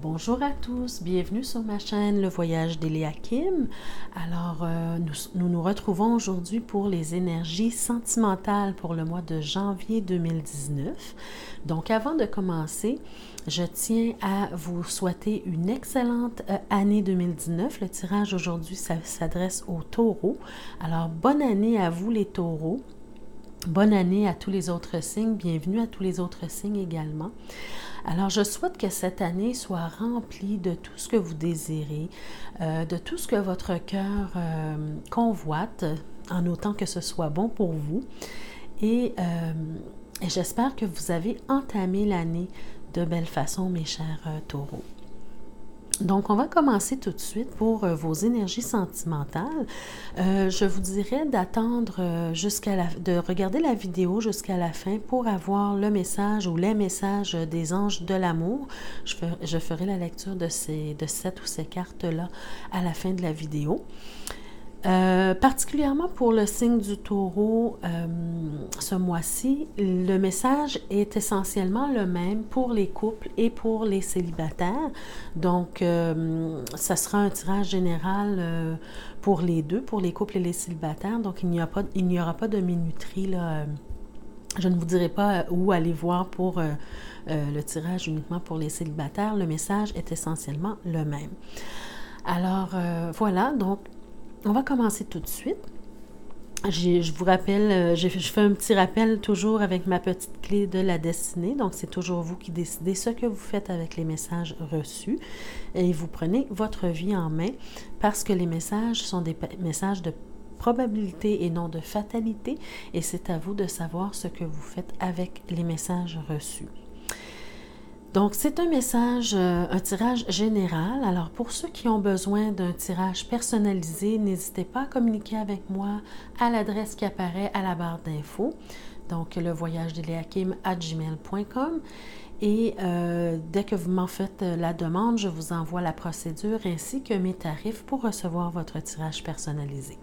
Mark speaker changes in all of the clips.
Speaker 1: Bonjour à tous, bienvenue sur ma chaîne Le Voyage d'Eléa Kim. Alors, nous retrouvons aujourd'hui pour les énergies sentimentales pour le mois de janvier 2019. Donc, avant de commencer, je tiens à vous souhaiter une excellente année 2019. Le tirage aujourd'hui s'adresse aux taureaux. Alors, bonne année à vous les taureaux. Bonne année à tous les autres signes. Bienvenue à tous les autres signes également. Alors, je souhaite que cette année soit remplie de tout ce que vous désirez, de tout ce que votre cœur convoite, en autant que ce soit bon pour vous. Et j'espère que vous avez entamé l'année de belle façon, mes chers taureaux. Donc, on va commencer tout de suite pour vos énergies sentimentales. Je vous dirais d'attendre de regarder la vidéo jusqu'à la fin pour avoir le message ou les messages des anges de l'amour. Je ferai la lecture de cette ou ces cartes-là à la fin de la vidéo. Particulièrement pour le signe du taureau, ce mois-ci, le message est essentiellement le même pour les couples et pour les célibataires. Donc, ça sera un tirage général pour les deux, pour les couples et les célibataires. Donc, il n'y aura pas de minuterie, là. Je ne vous dirai pas où aller voir pour le tirage uniquement pour les célibataires. Le message est essentiellement le même. Alors, voilà, donc, on va commencer tout de suite. Je vous rappelle, je fais un petit rappel toujours avec ma petite clé de la destinée. Donc, c'est toujours vous qui décidez ce que vous faites avec les messages reçus. Et vous prenez votre vie en main parce que les messages sont des messages de probabilité et non de fatalité. Et c'est à vous de savoir ce que vous faites avec les messages reçus. Donc, c'est un message, un tirage général. Alors, pour ceux qui ont besoin d'un tirage personnalisé, n'hésitez pas à communiquer avec moi à l'adresse qui apparaît à la barre d'infos. Donc, levoyagedeléakim@gmail.com. Et dès que vous m'en faites la demande, je vous envoie la procédure ainsi que mes tarifs pour recevoir votre tirage personnalisé.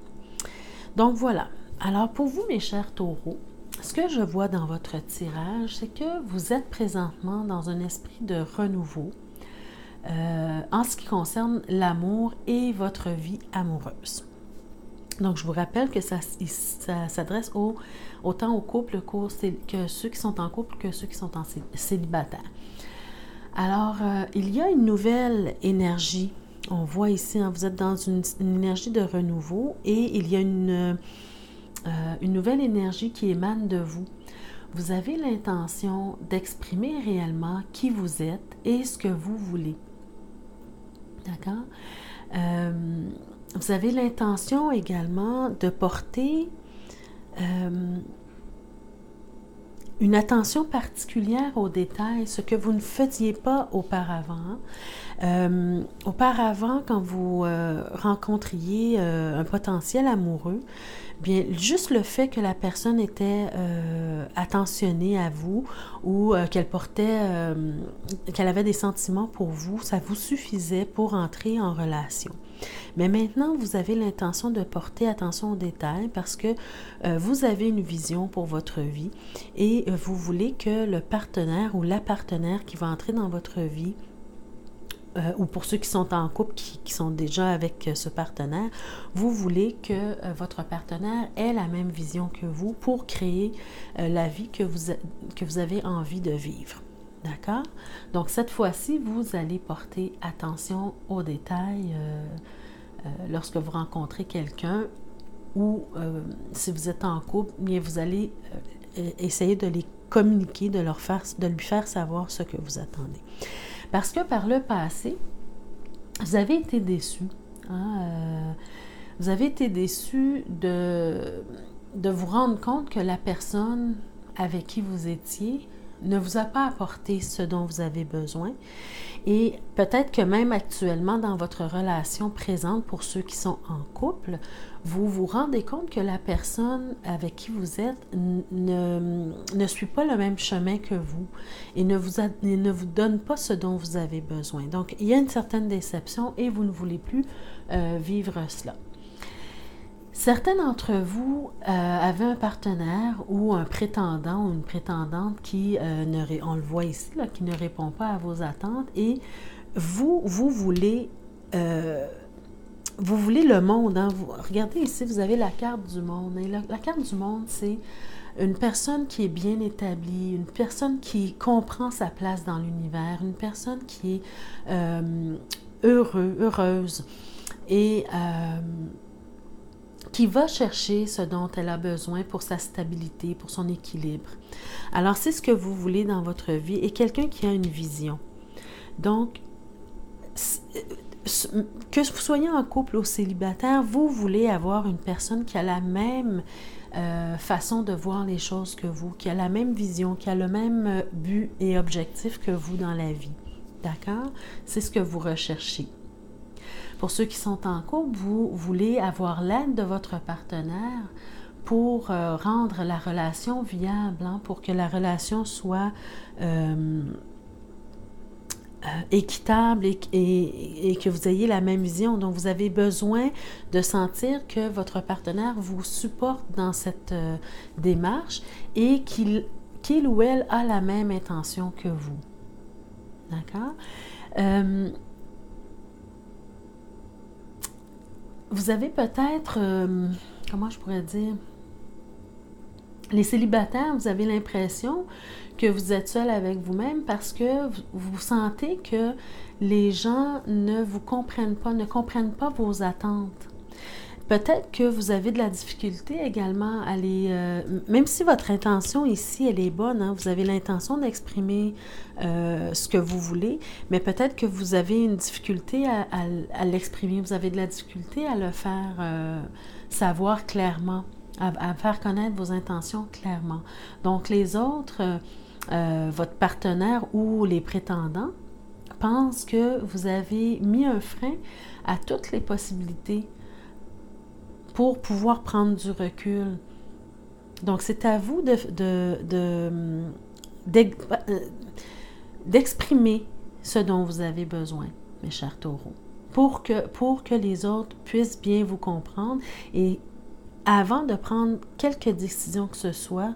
Speaker 1: Donc, voilà. Alors, pour vous, mes chers taureaux, ce que je vois dans votre tirage, c'est que vous êtes présentement dans un esprit de renouveau en ce qui concerne l'amour et votre vie amoureuse. Donc, je vous rappelle que ça s'adresse autant aux couples que ceux qui sont en couple que ceux qui sont en célibataire. Alors, il y a une nouvelle énergie. On voit ici, hein, vous êtes dans une énergie de renouveau et il y a une nouvelle énergie qui émane de vous. Vous avez l'intention d'exprimer réellement qui vous êtes et ce que vous voulez. D'accord? Vous avez l'intention également de porter une attention particulière aux détails, ce que vous ne faisiez pas auparavant. Auparavant, quand vous rencontriez un potentiel amoureux, bien, juste le fait que la personne était attentionnée à vous ou qu'elle avait des sentiments pour vous, ça vous suffisait pour entrer en relation. Mais maintenant, vous avez l'intention de porter attention aux détails parce que vous avez une vision pour votre vie et vous voulez que le partenaire ou la partenaire qui va entrer dans votre vie ou pour ceux qui sont en couple, qui sont déjà avec ce partenaire, vous voulez que votre partenaire ait la même vision que vous pour créer la vie que vous avez envie de vivre. D'accord? Donc, cette fois-ci, vous allez porter attention aux détails lorsque vous rencontrez quelqu'un ou si vous êtes en couple, bien, vous allez essayer de les communiquer, de lui faire savoir ce que vous attendez. Parce que par le passé, vous avez été déçus. Hein? Vous avez été déçus de vous rendre compte que la personne avec qui vous étiez ne vous a pas apporté ce dont vous avez besoin. Et peut-être que même actuellement, dans votre relation présente, pour ceux qui sont en couple, vous vous rendez compte que la personne avec qui vous êtes ne suit pas le même chemin que vous et ne vous donne pas ce dont vous avez besoin. Donc, il y a une certaine déception et vous ne voulez plus vivre cela. Certains d'entre vous avaient un partenaire ou un prétendant ou une prétendante qui, on le voit ici, là, qui ne répond pas à vos attentes et vous voulez le monde. Hein? Regardez ici, vous avez la carte du monde. Et la carte du monde, c'est une personne qui est bien établie, une personne qui comprend sa place dans l'univers, une personne qui est heureuse et qui va chercher ce dont elle a besoin pour sa stabilité, pour son équilibre. Alors, c'est ce que vous voulez dans votre vie et quelqu'un qui a une vision. Donc, que vous soyez en couple ou célibataire, vous voulez avoir une personne qui a la même façon de voir les choses que vous, qui a la même vision, qui a le même but et objectif que vous dans la vie. D'accord? C'est ce que vous recherchez. Pour ceux qui sont en couple, vous voulez avoir l'aide de votre partenaire pour rendre la relation viable, hein, pour que la relation soit équitable et que vous ayez la même vision. Donc, vous avez besoin de sentir que votre partenaire vous supporte dans cette démarche et qu'il ou elle a la même intention que vous. D'accord? Vous avez peut-être, comment je pourrais dire, les célibataires, vous avez l'impression que vous êtes seul avec vous-même parce que vous sentez que les gens ne vous comprennent pas, ne comprennent pas vos attentes. Peut-être que vous avez de la difficulté également à les... même si votre intention ici, elle est bonne, hein, vous avez l'intention d'exprimer ce que vous voulez, mais peut-être que vous avez une difficulté à l'exprimer, vous avez de la difficulté à le faire savoir clairement, à faire connaître vos intentions clairement. Donc, les autres, votre partenaire ou les prétendants, pensent que vous avez mis un frein à toutes les possibilités pour pouvoir prendre du recul. Donc, c'est à vous d'exprimer ce dont vous avez besoin, mes chers taureaux, pour que les autres puissent bien vous comprendre. Et avant de prendre quelque décision que ce soit,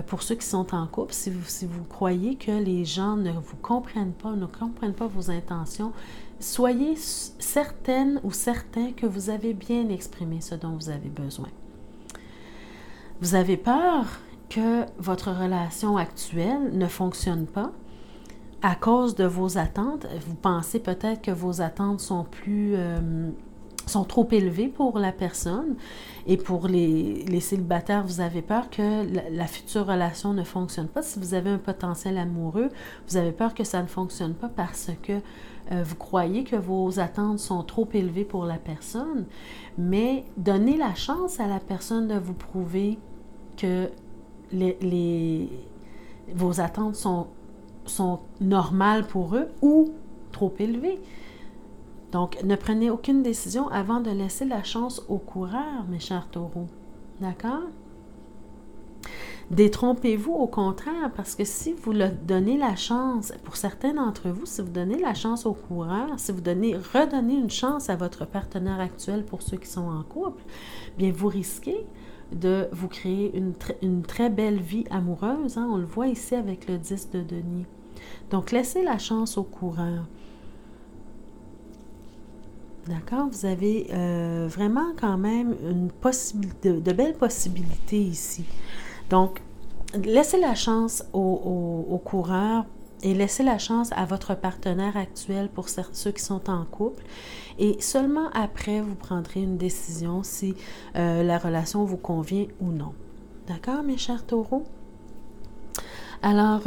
Speaker 1: pour ceux qui sont en couple, si vous croyez que les gens ne vous comprennent pas, ne comprennent pas vos intentions, soyez certaine ou certain que vous avez bien exprimé ce dont vous avez besoin. Vous avez peur que votre relation actuelle ne fonctionne pas à cause de vos attentes. Vous pensez peut-être que vos attentes sont sont trop élevées pour la personne. Et pour les célibataires, vous avez peur que la future relation ne fonctionne pas. Si vous avez un potentiel amoureux, vous avez peur que ça ne fonctionne pas parce que vous croyez que vos attentes sont trop élevées pour la personne. Mais donnez la chance à la personne de vous prouver que vos attentes sont normales pour eux ou trop élevées. Donc, ne prenez aucune décision avant de laisser la chance au coureur, mes chers taureaux. D'accord? Détrompez-vous au contraire, parce que si vous donnez la chance, pour certains d'entre vous, si vous donnez la chance au coureur, si vous redonnez une chance à votre partenaire actuel pour ceux qui sont en couple, bien vous risquez de vous créer une très belle vie amoureuse. Hein? On le voit ici avec le 10 de denier. Donc, laissez la chance au coureur. D'accord? Vous avez vraiment quand même de belles possibilités ici. Donc, laissez la chance au coureur et laissez la chance à votre partenaire actuel pour ceux qui sont en couple. Et seulement après, vous prendrez une décision si la relation vous convient ou non. D'accord, mes chers taureaux? Alors,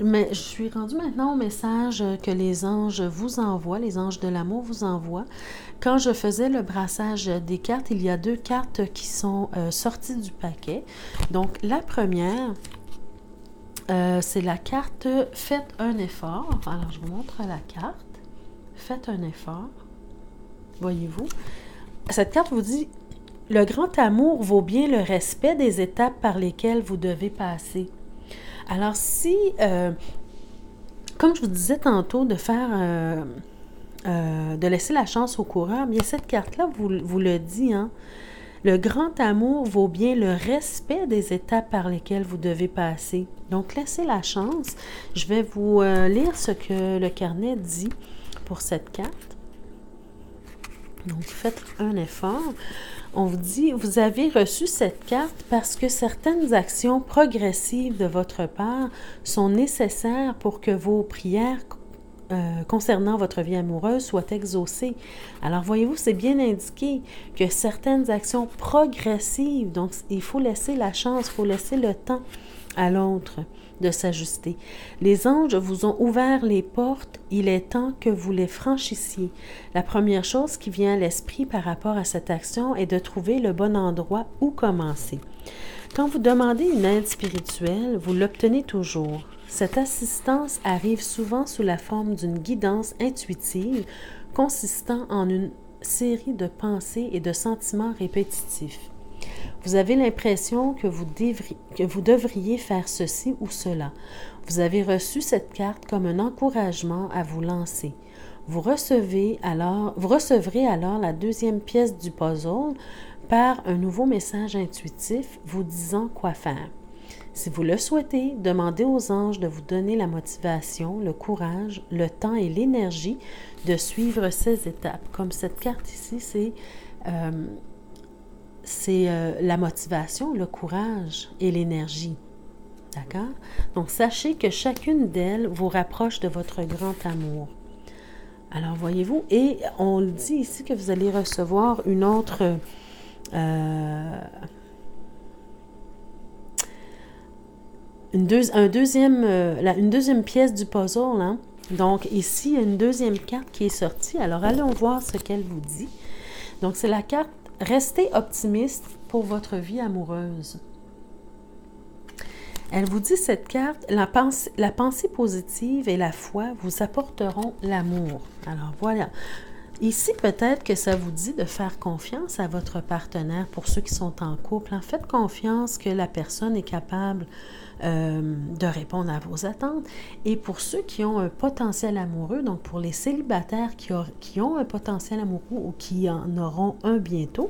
Speaker 1: mais je suis rendue maintenant au message que les anges vous envoient, les anges de l'amour vous envoient. Quand je faisais le brassage des cartes, il y a 2 cartes qui sont sorties du paquet. Donc, la première, c'est la carte « Faites un effort ». Alors, je vous montre la carte. « Faites un effort ». Voyez-vous? Cette carte vous dit « Le grand amour vaut bien le respect des étapes par lesquelles vous devez passer ». Alors, si, comme je vous disais tantôt, de laisser la chance au coureur, bien cette carte-là vous le dit, hein? Le grand amour vaut bien le respect des étapes par lesquelles vous devez passer. Donc, laissez la chance. Je vais vous lire ce que le carnet dit. pour cette carte. Donc, faites un effort. On vous dit, vous avez reçu cette carte parce que certaines actions progressives de votre part sont nécessaires pour que vos prières concernant votre vie amoureuse soient exaucées. Alors, voyez-vous, c'est bien indiqué que certaines actions progressives, donc il faut laisser la chance, il faut laisser le temps à l'autre de s'ajuster. Les anges vous ont ouvert les portes, il est temps que vous les franchissiez. La première chose qui vient à l'esprit par rapport à cette action est de trouver le bon endroit où commencer. Quand vous demandez une aide spirituelle, vous l'obtenez toujours. Cette assistance arrive souvent sous la forme d'une guidance intuitive consistant en une série de pensées et de sentiments répétitifs. Vous avez l'impression que vous devriez faire ceci ou cela. Vous avez reçu cette carte comme un encouragement à vous lancer. Vous recevrez alors la deuxième pièce du puzzle par un nouveau message intuitif vous disant quoi faire. Si vous le souhaitez, demandez aux anges de vous donner la motivation, le courage, le temps et l'énergie de suivre ces étapes. Comme cette carte ici, c'est la motivation, le courage et l'énergie. D'accord? Donc, sachez que chacune d'elles vous rapproche de votre grand amour. Alors, voyez-vous, et on le dit ici que vous allez recevoir une autre... une deuxième pièce du puzzle. Hein? Donc, ici, il y a une deuxième carte qui est sortie. Alors, allons voir ce qu'elle vous dit. Donc, c'est la carte « Restez optimiste pour votre vie amoureuse ». Elle vous dit, cette carte, la pensée positive et la foi vous apporteront l'amour. Alors, voilà. Ici, peut-être que ça vous dit de faire confiance à votre partenaire pour ceux qui sont en couple. Faites confiance que la personne est capable de répondre à vos attentes. Et pour ceux qui ont un potentiel amoureux, donc pour les célibataires qui ont un potentiel amoureux ou qui en auront un bientôt,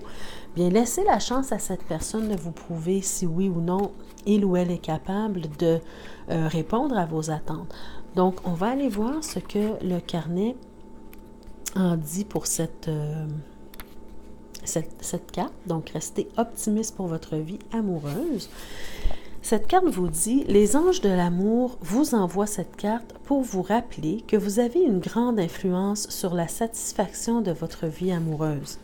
Speaker 1: bien laissez la chance à cette personne de vous prouver si oui ou non il ou elle est capable de répondre à vos attentes. Donc, on va aller voir ce que le carnet en dit pour cette carte. Donc, restez optimiste pour votre vie amoureuse. Cette carte vous dit, les anges de l'amour vous envoient cette carte pour vous rappeler que vous avez une grande influence sur la satisfaction de votre vie amoureuse.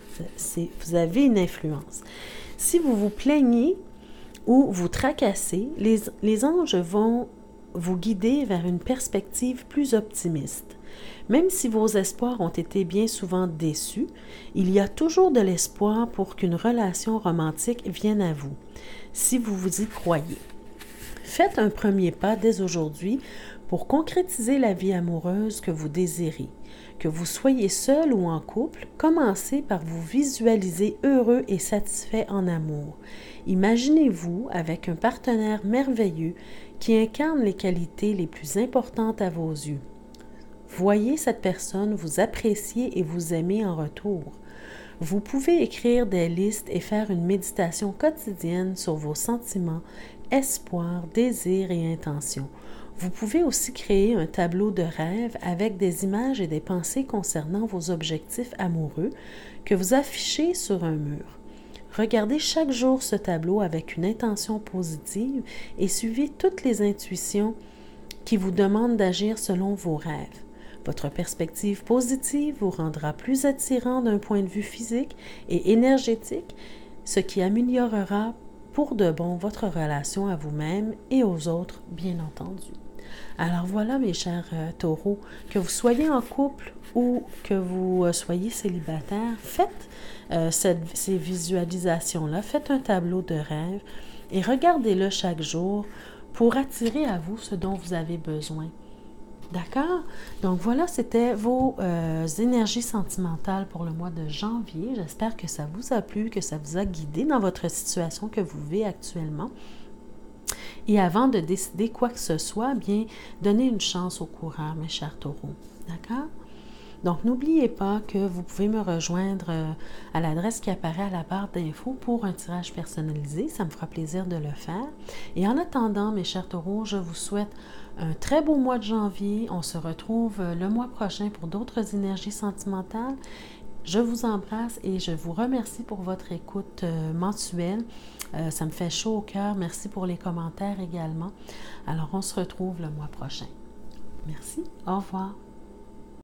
Speaker 1: Vous avez une influence. Si vous vous plaignez ou vous tracassez, les anges vont vous guider vers une perspective plus optimiste. Même si vos espoirs ont été bien souvent déçus, il y a toujours de l'espoir pour qu'une relation romantique vienne à vous, si vous vous y croyez. Faites un premier pas dès aujourd'hui pour concrétiser la vie amoureuse que vous désirez. Que vous soyez seul ou en couple, commencez par vous visualiser heureux et satisfait en amour. Imaginez-vous avec un partenaire merveilleux qui incarne les qualités les plus importantes à vos yeux. Voyez cette personne vous apprécier et vous aimer en retour. Vous pouvez écrire des listes et faire une méditation quotidienne sur vos sentiments, espoirs, désirs et intentions. Vous pouvez aussi créer un tableau de rêve avec des images et des pensées concernant vos objectifs amoureux que vous affichez sur un mur. Regardez chaque jour ce tableau avec une intention positive et suivez toutes les intuitions qui vous demandent d'agir selon vos rêves. Votre perspective positive vous rendra plus attirant d'un point de vue physique et énergétique, ce qui améliorera pour de bon votre relation à vous-même et aux autres, bien entendu. Alors voilà, mes chers taureaux, que vous soyez en couple ou que vous soyez célibataire, faites ces visualisations-là, faites un tableau de rêve et regardez-le chaque jour pour attirer à vous ce dont vous avez besoin. D'accord? Donc voilà, c'était vos énergies sentimentales pour le mois de janvier. J'espère que ça vous a plu, que ça vous a guidé dans votre situation que vous vivez actuellement. Et avant de décider quoi que ce soit, bien, donnez une chance au coureur, mes chers taureaux. D'accord? Donc, n'oubliez pas que vous pouvez me rejoindre à l'adresse qui apparaît à la barre d'infos pour un tirage personnalisé. Ça me fera plaisir de le faire. Et en attendant, mes chers taureaux, je vous souhaite un très beau mois de janvier. On se retrouve le mois prochain pour d'autres énergies sentimentales. Je vous embrasse et je vous remercie pour votre écoute mensuelle. Ça me fait chaud au cœur. Merci pour les commentaires également. Alors, on se retrouve le mois prochain. Merci. Au revoir.